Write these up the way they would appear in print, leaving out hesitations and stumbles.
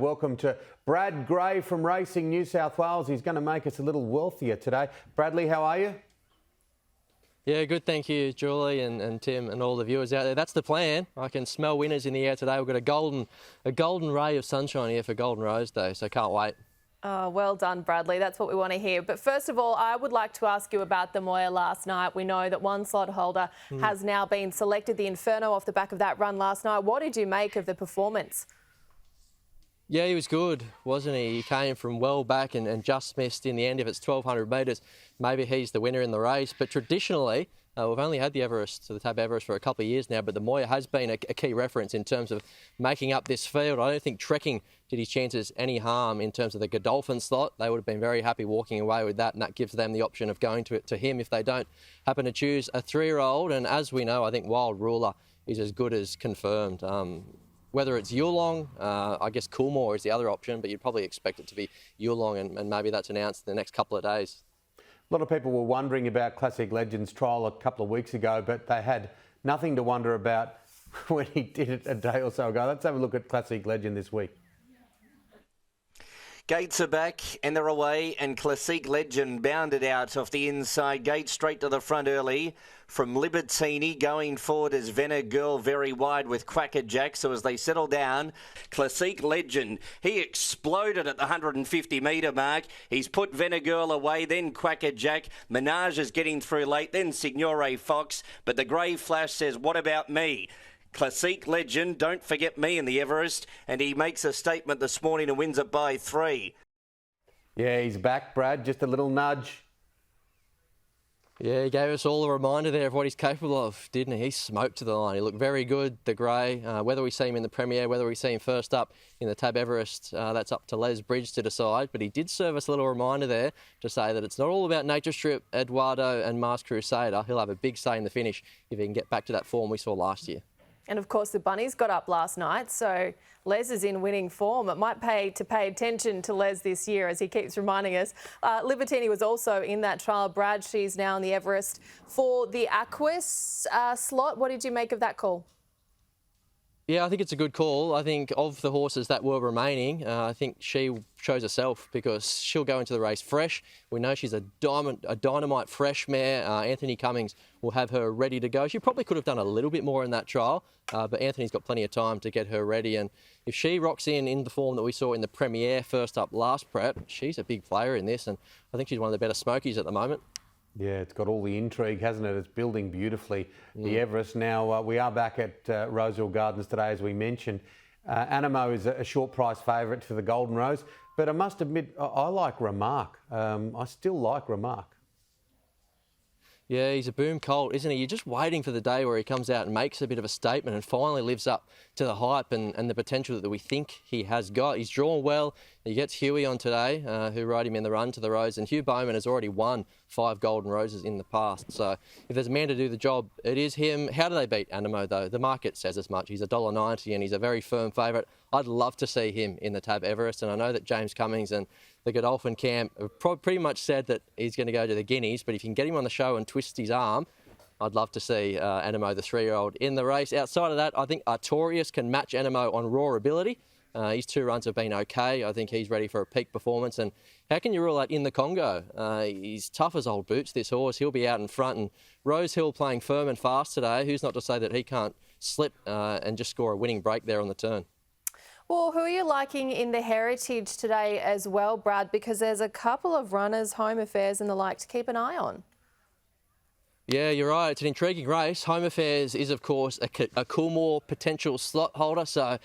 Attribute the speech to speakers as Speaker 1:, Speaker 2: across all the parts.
Speaker 1: Welcome to Brad Gray from Racing New South Wales. He's going to make us a little wealthier today. Bradley, how are you?
Speaker 2: Yeah, good, thank you, Julie and Tim and all the viewers out there. That's the plan. I can smell winners in the air today. We've got a golden ray of sunshine here for Golden Rose Day, so can't wait.
Speaker 3: Oh, well done, Bradley. That's what we want to hear. But first of all, I would like to ask you about the Moya last night. We know that one slot holder has now been selected, the Inferno, off the back of that run last night. What did you make of the performance?
Speaker 2: Yeah, he was good, wasn't he? He came from well back and just missed in the end. If it's 1,200 metres, maybe he's the winner in the race. But traditionally, we've only had the Everest, the Tab Everest, for a couple of years now, but the Moya has been a key reference in terms of making up this field. I don't think trekking did his chances any harm in terms of the Godolphin slot. They would have been very happy walking away with that, and that gives them the option of going to him if they don't happen to choose a 3-year-old. And as we know, I think Wild Ruler is as good as confirmed. Whether it's Yulong, I guess Coolmore is the other option, but you'd probably expect it to be Yulong, and maybe that's announced in the next couple of days.
Speaker 1: A lot of people were wondering about Classique Legend's trial a couple of weeks ago, but they had nothing to wonder about when he did it a day or so ago. Let's have a look at Classique Legend this week.
Speaker 4: Gates are back and they're away, and Classique Legend bounded out off the inside gate, straight to the front early from Libertini. Going forward is Venna Girl very wide with Quacker Jack. So as they settle down, Classique Legend, he exploded at the 150 metre mark. He's put Venna Girl away, then Quacker Jack. Menage is getting through late, then Signore Fox. But the grey flash says, what about me? Classique Legend, don't forget me in the Everest, and he makes a statement this morning and wins it by 3.
Speaker 1: Yeah, he's back, Brad. Just a little nudge.
Speaker 2: Yeah, he gave us all a reminder there of what he's capable of, didn't he? He smoked to the line. He looked very good, the grey. Whether we see him in the Premier, whether we see him first up in the Tab Everest, that's up to Les Bridge to decide. But he did serve us a little reminder there to say that it's not all about Nature Strip, Eduardo and Mars Crusader. He'll have a big say in the finish if he can get back to that form we saw last year.
Speaker 3: And of course, the Bunnies got up last night, so Les is in winning form. It might pay to pay attention to Les this year, as he keeps reminding us. Libertini was also in that trial. Brad, she's now in the Everest for the Aquis slot. What did you make of that call?
Speaker 2: Yeah, I think it's a good call. I think of the horses that were remaining, I think she chose herself because she'll go into the race fresh. We know she's a dynamite fresh mare. Anthony Cummings will have her ready to go. She probably could have done a little bit more in that trial, but Anthony's got plenty of time to get her ready. And if she rocks in the form that we saw in the Premier first up last prep, she's a big player in this, and I think she's one of the better smokies at the moment.
Speaker 1: Yeah, it's got all the intrigue, hasn't it? It's building beautifully, the Everest. Now, we are back at Rosehill Gardens today, as we mentioned. Animo is a short price favourite for the Golden Rose, but I must admit, I like Remark. I still like Remark.
Speaker 2: Yeah, he's a boom colt, isn't he? You're just waiting for the day where he comes out and makes a bit of a statement and finally lives up to the hype and the potential that we think he has got. He's drawn well. He gets Huey on today, who rode him in the run to the Rose, and Hugh Bowman has already won 5 Golden Roses in the past. So if there's a man to do the job, it is him. How do they beat Animo, though? The market says as much. He's $1.90 and he's a very firm favourite. I'd love to see him in the Tab Everest, and I know that James Cummings and the Godolphin camp have pretty much said that he's going to go to the Guineas, but if you can get him on the show and twist his arm, I'd love to see Animo, the 3-year-old, in the race. Outside of that, I think Artorius can match Animo on raw ability. His 2 runs have been okay. I think he's ready for a peak performance. And how can you rule out In the Congo? He's tough as old boots, this horse. He'll be out in front. And Rosehill playing firm and fast today. Who's not to say that he can't slip and just score a winning break there on the turn?
Speaker 3: Well, who are you liking in the Heritage today as well, Brad? Because there's a couple of runners, Home Affairs and the like, to keep an eye on. Yeah,
Speaker 2: you're right. It's an intriguing race. Home Affairs is, of course, a Coolmore potential slot holder, so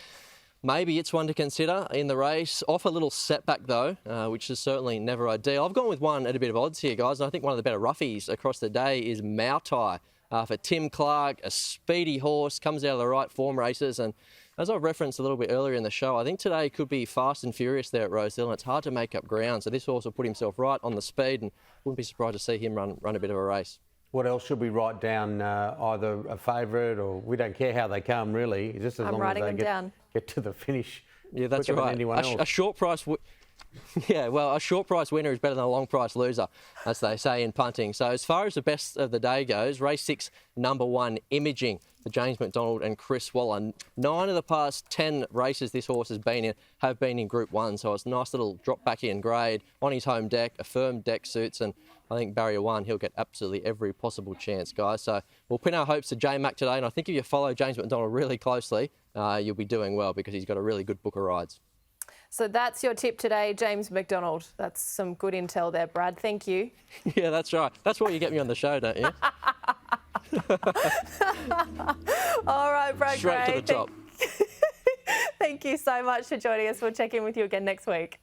Speaker 2: maybe it's one to consider in the race. Off a little setback, though, which is certainly never ideal. I've gone with one at a bit of odds here, guys, and I think one of the better roughies across the day is Mautai for Tim Clark, a speedy horse, comes out of the right form races, and as I've referenced a little bit earlier in the show, I think today could be fast and furious there at Rosehill, and it's hard to make up ground. So this horse will put himself right on the speed, and wouldn't be surprised to see him run a bit of a race.
Speaker 1: What else should we write down? Either a favourite, or we don't care how they come, really. Just as long as they get to the finish.
Speaker 2: Yeah, that's right. A short price. Yeah, well, a short price winner is better than a long price loser, as they say in punting. So as far as the best of the day goes, race 6, number 1, Imaging for James McDonald and Chris Waller. 9 of the past 10 races this horse has been in have been in Group 1, so it's a nice little drop back in grade on his home deck, a firm deck suits, and I think Barrier 1, he'll get absolutely every possible chance, guys. So we'll pin our hopes to J-Mac today, and I think if you follow James McDonald really closely, you'll be doing well because he's got a really good book of rides.
Speaker 3: So that's your tip today, James McDonald. That's some good intel there, Brad. Thank you.
Speaker 2: Yeah, that's right. That's why you get me on the show, don't you?
Speaker 3: All right, Brad
Speaker 2: Straight
Speaker 3: Gray.
Speaker 2: to the top.
Speaker 3: Thank you so much for joining us. We'll check in with you again next week.